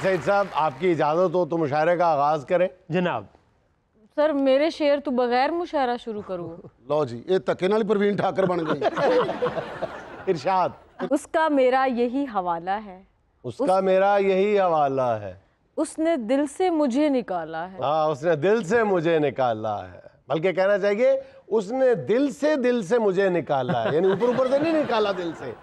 सईद साहब आपकी इजाज़त हो तो मुशायरे का आगाज़ करें। जनाब। सर मेरे शेर तो बगैर मुशायरा शुरू करूँ। लो जी, ये धक्के नाल प्रवीण ठाकर बन गई। इरशाद। उसका मेरा यही हवाला है, उसका मेरा यही हवाला है, उसने दिल से मुझे निकाला है। हाँ उसने दिल से मुझे निकाला है, बल्कि कहना चाहिए उसने दिल से मुझे निकाला है, यानी ऊपर ऊपर से नहीं निकाला दिल से,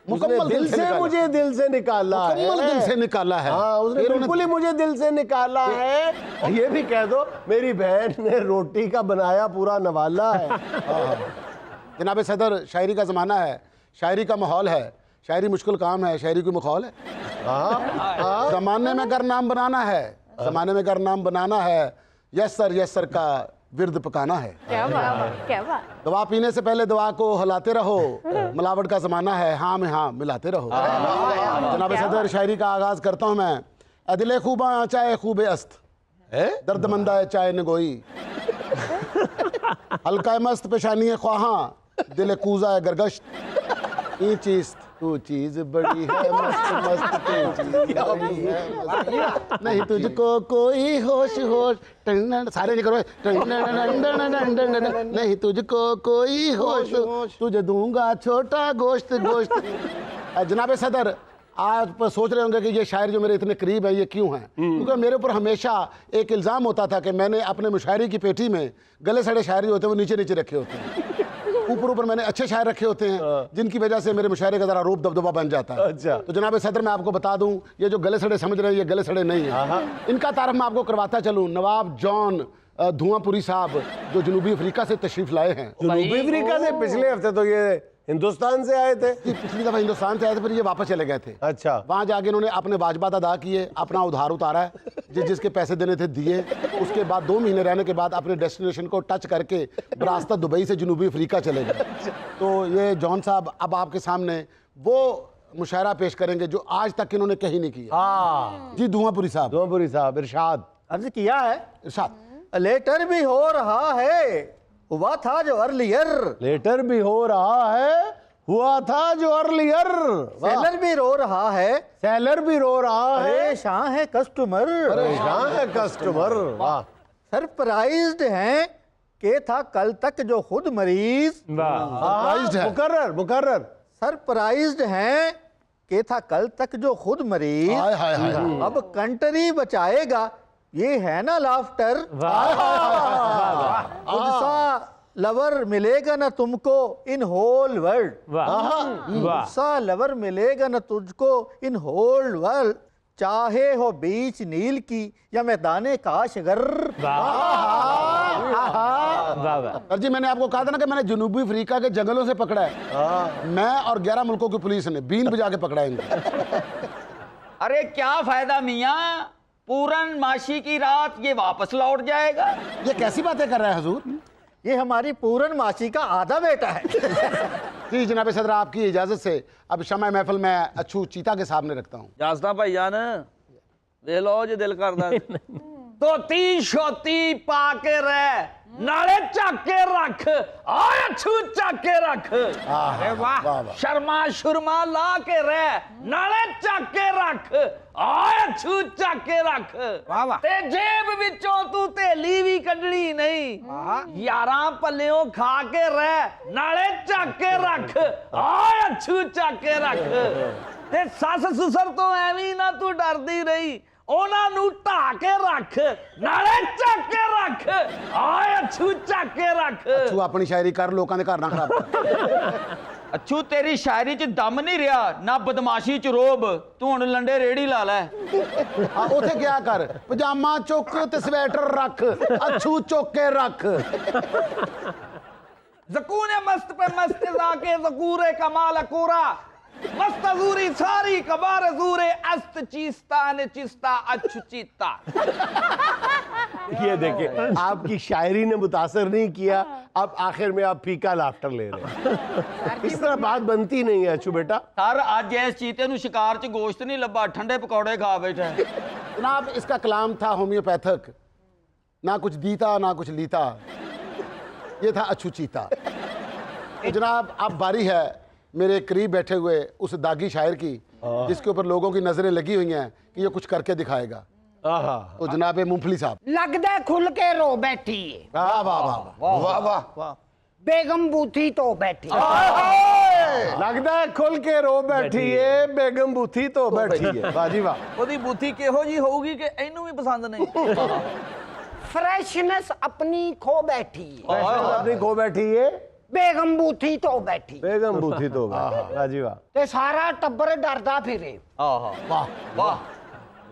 उसने दिल से मुझे दिल से निकाला है, दिल से निकाला है। हाँ उसने बिल्कुल ही मुझे दिल से निकाला है। ये भी कह दो मेरी बहन ने रोटी का बनाया पूरा नवाला है। जनाब सदर, शायरी का ज़माना है, शायरी का माहौल है, शायरी मुश्किल काम है, शायरी कोई मखौल है। ज़माने में गर नाम बनाना है, ज़माने में गर नाम बनाना है, यस सर का विरद पकाना है। क्या बात, क्या बात। दवा पीने से पहले दवा को हिलाते रहो, मिलावट का ज़माना है, हाँ में हाँ मिलाते रहो। जनाब सदर, शायरी का आगाज़ करता हूँ मैं। अदिले खूबा चाहे खूबे अस्त, दर्दमंदा है चाहे नगोई, हल्का मस्त पेशानी ख्वाहा, दिल कूजा है गरगश्त, ये चीज़ तू चीज़ बड़ी है, मस्त मस्त तू चीज़ बड़ी है, नहीं तुझको कोई होश होश, सारे नहीं करो, नहीं तुझको कोई होश तुझे दूंगा छोटा गोश्त गोश्त। जनाब सदर, आप सोच रहे होंगे कि ये शायर जो मेरे इतने करीब है ये क्यों हैं, क्योंकि मेरे ऊपर हमेशा एक इल्ज़ाम होता था कि मैंने अपने मुशायरे की पेटी में गले सड़े शायर जो होते हैं वो नीचे नीचे रखे होते हैं, ऊपर मैंने अच्छे शायर रखे होते हैं, जिनकी वजह से मेरे मुशायरे का ज़रा रूप दबदबा बन जाता है। अच्छा। तो जनाब सदर, मैं आपको बता दूं, ये जो गले सड़े समझ रहे हैं ये गले सड़े नहीं है। इनका तारफ मैं आपको करवाता चलूँ। नवाब जॉन धुआंपुरी साहब जो जनूबी अफ्रीका से तशरीफ़ लाए हैं। जनूबी अफ्रीका से? पिछले हफ्ते तो ये हिंदुस्तान से आए थे। पिछली दफ़ा हिंदुस्तान से आए थे, फिर ये वापस चले गए थे। अच्छा। वहाँ जाके इन्होंने अपने वाजबात अदा किए, अपना उधार उतारा है, जिसके पैसे देने थे दिए। उसके बाद 2 महीने रहने के बाद अपने डेस्टिनेशन को टच करके बरास्ता दुबई से जनूबी अफ्रीका चले गए। तो ये जॉन साहब अब आपके सामने वो मुशायरा पेश करेंगे जो आज तक इन्होंने कहीं नहीं किया। हाँ जी धुआंपुरी साहब। धुआंपुरी साहब, इरशाद। अर्ज किया है। इरशाद। लेटर भी हो रहा है, हुआ था जो अर्लियर, लेटर भी हो रहा है, हुआ था जो अर्लियर, सेलर भी रो रहा है, सेलर भी रो रहा है, परेशान है कस्टमर, परेशान है कस्टमर। वाह। सरप्राइज्ड हैं के था कल तक जो खुद मरीज, सरप्राइज्ड है। मुकर्रर मुकर्रर। सरप्राइज्ड हैं के था कल तक जो खुद मरीज, हाय हाय हाय। अब कंट्री बचाएगा ये है ना लाफ्टर। सा लवर मिलेगा ना तुमको इन होल वर्ल्ड, सा लवर मिलेगा ना तुझको इन होल वर्ल्ड, चाहे हो बीच नील की या मैदाने काशगर। सर जी, मैंने आपको कहा था ना कि मैंने जनूबी अफ्रीका के जंगलों से पकड़ा है। मैं और 11 मुल्कों की पुलिस ने बीन बजा के पकड़ा है इनको। अरे क्या फायदा मियाँ, पूरन माशी की रात ये वापस लौट जाएगा। ये कैसी बातें कर रहे हैं हुजूर? ये हमारी पूरन मासी का आधा बेटा है। जी जनाब सदर, आपकी इजाजत से अब शमा महफिल में अच्छू चीता के सामने रखता हूँ। जासदा भाई जान दे लो जो दिल करदा। धोती शोती पा के रह, नाले चक के रख, आय अच्छू चक के रख। अरे वाह। शर्मा शुरमा ला के रह, नाले चक के रख, आय अच्छू चक के रख। ते जेब विचों तू तेली भी कढनी नहीं, यारां पल्लियों खा के रह, नाले चक के रख, आय अच्छू चक के रख। ते सस सुसर तो एवी ना तू डरदी रही, ਉਹਨਾਂ ਨੂੰ ਢਾ ਕੇ ਰੱਖ, ਨਾਲੇ ਚੱਕ ਕੇ ਰੱਖ, ਆਏ ਅੱਛੂ ਚੱਕ ਕੇ ਰੱਖ। ਅੱਛੂ ਆਪਣੀ ਸ਼ਾਇਰੀ ਕਰ, ਲੋਕਾਂ ਦੇ ਘਰ ਨਾ ਖਰਾਬ ਕਰ। ਅੱਛੂ ਤੇਰੀ ਸ਼ਾਇਰੀ 'ਚ ਦਮ ਨਹੀਂ ਰਿਹਾ, ਨਾ ਬਦਮਾਸ਼ੀ 'ਚ ਰੋਬ, ਤੂੰ ਹੁਣ ਲੰਡੇ ਰੇੜੀ ਲਾ ਲੈ। ਆ ਉਥੇ ਕਿਆ ਕਰ, ਪਜਾਮਾ ਚੁੱਕ ਤੇ ਸਵੈਟਰ ਰੱਖ, ਅੱਛੂ ਚੁੱਕ ਕੇ ਰੱਖ। ਜ਼ਕੂਨੇ ਮਸਤ पे मस्त जाके ज़कूरे कमाल कोरा, मस्त अजूरी सारी कबार अजूरे, अस्त चीस्ता ने चिस्ता अच्छु चीता। ये देखिए आपकी शायरी ने मुतासर नहीं किया, अब आखिर में आप फीका लाफ्टर ले रहे हैं। इस तरह बात बनती नहीं है अच्छू बेटा। सर आज इस चीते नु शिकार च गोश्त नहीं लब्बा, ठंडे पकौड़े खा बैठा। जनाब इसका कलाम था होम्योपैथिक, ना कुछ दीता ना कुछ लीता, ये था अच्छू चीता। तो जनाब अब बारी है मेरे करीब बैठे हुए उस दागी शायर की जिसके ऊपर लोगों की नजरें लगी हुई हैं कि ये कुछ करके दिखाएगा। आहा तो जनाब मूंगफली साहब, लगदा है खुल के रो बैठी है, वाह वाह वाह वाह वाह वाह, बेगम बूथी तो बैठी है। लगता है खुल के रो बैठी है, बेगम बूथी तो बैठी है। वाह जी वाह। ਉਹਦੀ ਬੂਥੀ ਕਿਹੋ ਜੀ ਹੋਊਗੀ ਕਿ ਇਹਨੂੰ ਵੀ ਪਸੰਦ ਨਹੀਂ। फ्रेशनेस अपनी खो बैठी है, अपनी खो बैठी है, बेगम बूथी तो बैठी, बेगम बूथी तो बैठी। वाह जी वाह। ते सारा टब्बर डरदा फिरे, ਆਹਾ ਵਾਹ ਵਾਹ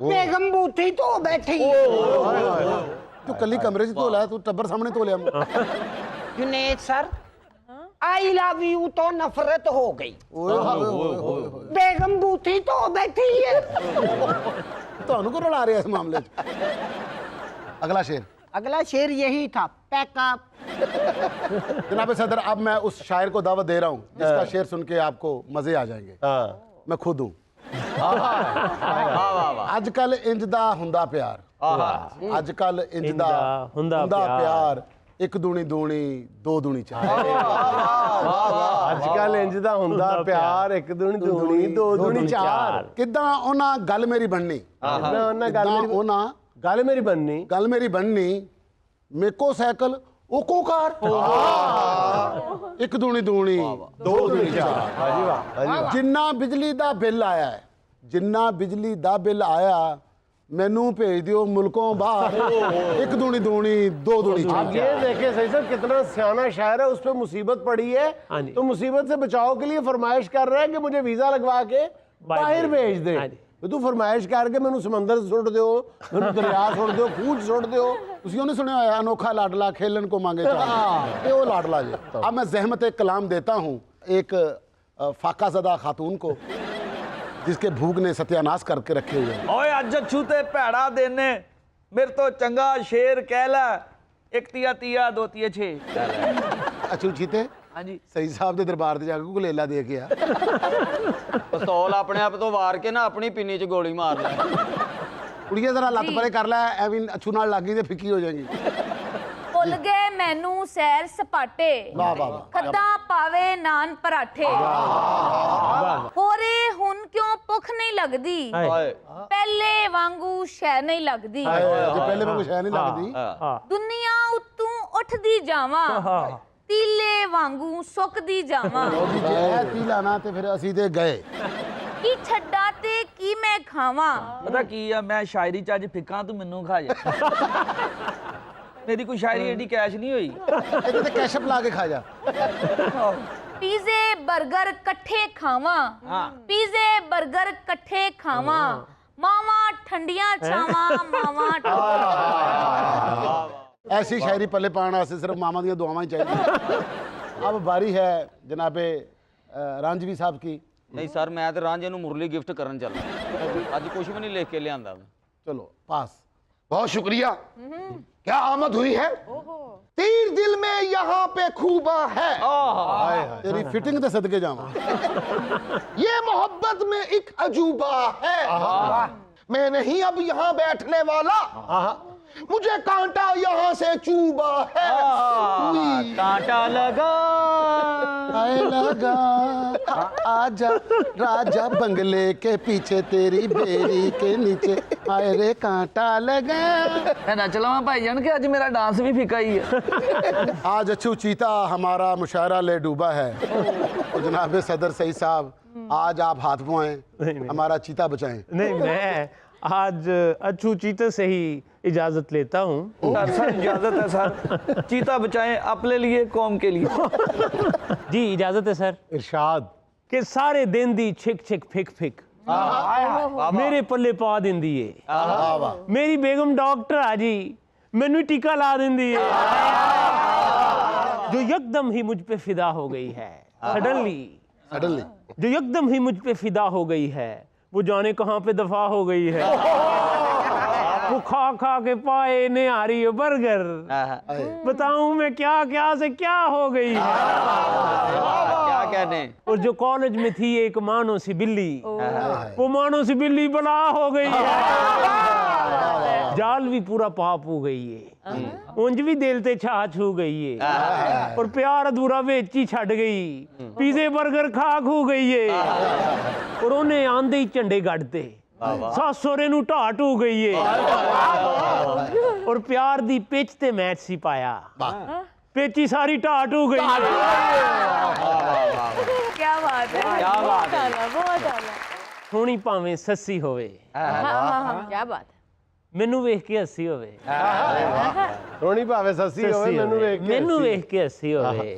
बेगम बूथी तो बैठी। तू कली कमरे से तो लाया, तू टब्बर सामने तो लिया। Junaid sir, I love you तो नफरत हो गई, बेगम बूथी तो बैठी है। ਤੁਹਾਨੂੰ ਕੋ ਰਲਾ ਰਿਹਾ ਇਸ ਮਾਮਲੇ 'ਚ। अगला शेर। अगला शेर यही था, पैकअप। जनाब सदर, अब मैं उस शायर को दावत दे रहा हूँ जिसका शेर सुन के आपको मजे आ जाएंगे। हाँ मैं खुद हूँ। अजकल इंज दा हुंदा प्यार, अजकल इंज दा हुंदा हुंदा प्यार। प्यार, एक दूनी दूनी दो दूनी चार। अजकल इंज दा हुंदा प्यार, एक दूनी दूनी दो दूनी चार। किदां ओना गल मेरी बननी, ना किदां ओना गल मेरी बननी, गल मेरी बननी, मेको साइकिल ओको कार, एक दूनी दूनी दो दूनी चार। वाह जी वाह, वाह जी वाह। जिन्ना बिजली दा बिल आया है, जिन्ना बिजली दा बिल आया, मैनू भेज दियो मुल्कों बाहर, एक दूनी दूनी दो दूनी आप चार। ये देखे सही सर कितना सियाना शायर है, उस पर मुसीबत पड़ी है तो मुसीबत से बचाव के लिए फरमाइश कर रहा है कि मुझे वीजा लगवा के बाहर भेज दे। तू फरमाइश करके मैनू समंदर सुट दो, मैनू दरिया सुट दो, खूह सुट दो। ਤੁਸੀਂ ਉਹਨੇ ਸੁਣਿਆ ਹੋਇਆ अनोखा लाडला खेलन को मांगे चाहे, ये वो लाडला जी। अब मैं ज़हमत एक कलाम देता हूँ एक फाका ज़दा खातून को जिसके भूख ने सत्यानाश करके रखे हुए हैं। ਓਏ ਅੱਜ ਅਛੂ ਤੇ ਭੈੜਾ ਦਿਨ ਨੇ, ਮੇਰੇ ਤੋਂ ਚੰਗਾ ਸ਼ੇਰ ਕਹਿ ਲੈ, ਇੱਕ ਤੀਆ ਤੀਆ ਦੋ ਤੀਏ ਛੇ। अचू चीते ਹਾਂਜੀ सही साहब के दरबार से जाके गुलेला दे के आ। ਪਿਸਤੌਲ ਆਪਣੇ ਆਪ ਤੋਂ ਵਾਰ ਕੇ ਨਾ ਆਪਣੀ ਪਿੰਨੀ 'ਚ ਗੋਲੀ ਮਾਰ ਲੈ। ਕੁੜੀਏ ਜ਼ਰਾ ਲੱਤ ਪਰੇ ਕਰ ਲੈ, ਐਵੇਂ ਅਛੂ ਨਾਲ ਲੱਗੀ ਤੇ ਫਿੱਕੀ ਹੋ ਜਾਏਗੀ। ਭੁੱਲ ਗਏ ਮੈਨੂੰ ਸੈਰ ਸਪਾਟੇ, ਵਾਹ ਵਾਹ ਵਾਹ। ਖੱਦਾਂ ਪਾਵੇ ਨਾਨ ਪਰਾਠੇ, ਹੋਰੇ ਹੁਣ ਕਿਉਂ ਭੁੱਖ ਨਹੀਂ ਲੱਗਦੀ, ਓਏ ਪਹਿਲੇ ਵਾਂਗੂ ਸ਼ੈ ਨਹੀਂ ਲੱਗਦੀ, ਜੇ ਪਹਿਲੇ ਮੈਨੂੰ ਸ਼ੈ ਨਹੀਂ ਲੱਗਦੀ। ਦੁਨੀਆ ਉੱਤੋਂ ਉੱਠਦੀ ਜਾਵਾਂ, ਤੀਲੇ ਵਾਂਗੂ ਸੁੱਕਦੀ ਜਾਵਾਂ, ਜੀ ਜੇ ਤੀਲਾ ਨਾ ਤੇ ਫਿਰ ਅਸੀਂ ਤੇ ਗਏ। ਕੀ ਛੱਡਾਂ ਤੇ ਕੀ ਮੈਂ ਖਾਵਾਂ, ਪਤਾ ਕੀ ਆ, ਮੈਂ ਸ਼ਾਇਰੀ ਚ ਅੱਜ ਫਿੱਕਾਂ, ਤੂੰ ਮੈਨੂੰ ਖਾ ਜਾ। ਮੇਰੀ ਕੋਈ ਸ਼ਾਇਰੀ ਏਡੀ ਕੈਸ਼ ਨਹੀਂ ਹੋਈ। ਇਹਦੇ ਤੇ ਕੈਸ਼ਅਪ ਲਾ ਕੇ ਖਾ ਜਾ। ਪੀਜ਼ੇ 버ਗਰ ਇਕੱਠੇ ਖਾਵਾਂ, ਪੀਜ਼ੇ 버ਗਰ ਇਕੱਠੇ ਖਾਵਾਂ, ਮਾਵਾਂ ਠੰਡੀਆਂ ਛਾਵਾਂ, ਮਾਵਾਂ ऐसी शायरी पल्ले पाना से सिर्फ मामा दी दुआवां ही चाहिए। अब बारी है जनाबे रांझवी साहब की। ਨਹੀਂ ਸਰ, ਮੈਂ ਤੇ ਰਾਂਝੇ ਨੂੰ ਮੁਰਲੀ ਗਿਫਟ ਕਰਨ ਚੱਲਾ। ਅੱਜ ਕੁਝ ਵੀ ਨਹੀਂ ਲਿਖ ਕੇ ਲਿਆਂਦਾ ਮੈਂ। चलो पास। बहुत शुक्रिया। क्या आमद हुई है? तीर दिल में यहाँ पे खूबा है, तेरी फिटिंग ते सदके जावा। ये मोहब्बत में एक अजूबा है, मैं नहीं अब यहाँ बैठने वाला, मुझे कांटा यहाँ से चूबा है। ਕਾਂਟਾ ਲਗਾ आए लगा आजा राजा बंगले के पीछे तेरी बेरी के नीचे, आए रे कांटा लगा। ਮੈਂ ਨੱਚ ਲਵਾਂ ਭਾਈ ਜਾਨ ਕਿ ਅੱਜ ਮੇਰਾ ਡਾਂਸ ਵੀ ਫਿੱਕਾ ਹੀ ਹੈ। आज अछू चीता हमारा मुशायरा ले डूबा है। तो जनाब सदर सही साहब आज आप हाथ पुआएं, हमारा चीता बचाएं। नहीं, मैं आज अच्छू चीते से ही इजाजत लेता हूँ। सर इजाजत है सर, चीता बचाएं अपने लिए कौम के लिए। जी इजाजत है सर। इरशाद कि सारे दिन दी छिक छिक फिक फिक मेरे पल्ले पा दिंदी है, मेरी बेगम डॉक्टर आ जी मैनू टीका ला दिंदी है, जो यकदम ही मुझ पे फिदा हो गई है सडनली, सडनली जो यकदम ही मुझ पे फिदा हो गई है, वो जाने कहाँ पे दफा हो गई है। वो खा खा के पाए ने आ रही है बर्गर, बताऊं मैं क्या क्या से क्या हो गई है। क्या कहने। और जो कॉलेज में थी एक मानो सी बिल्ली, वो मानो सी बिल्ली बला हो गई है। जाल भी पूरा पाप हो गई है उंज भी दिल ते छा छू गई है और प्यार अधूरा बेच ही छड़ गई पिज़्ज़े बर्गर खा खू गई है और उन्हें आंदे ही झंडे गढ़ते सस सोरे नू ढा ढू गई है और प्यार दी पिच ते मैच सी पाया पिच ही सारी ढा ढू गई है क्या बात है, क्या बात है बहुत आला। सोहनी भावें सस्सी होवे क्या बात है। मैनू वेख के हसी होवे ਸੋਹਣੀ ਭਾਵੇਂ ਸੱਸੀ ਹੋਵੇ ਮੈਨੂੰ ਵੇਖ ਕੇ मैनू वेख के हसी होवे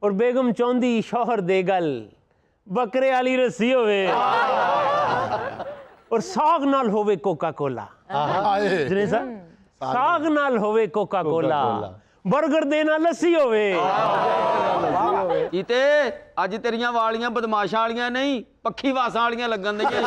और बेगम चाਹੁੰਦੀ शौहर दे गल बकरे वाली रस्सी होवे और साग नाल होवे कोका कोला जने साग नाल होवे कोका कोला बर्गर दे नाल लस्सी होवे ਕੀਤੇ ਅੱਜ ਤੇਰੀਆਂ ਵਾਲੀਆਂ ਬਦਮਾਸ਼ਾਂ ਵਾਲੀਆਂ ਨਹੀਂ ਪੱਖੀ ਵਾਸਾਂ ਵਾਲੀਆਂ ਲੱਗਣ ਦੀਆਂ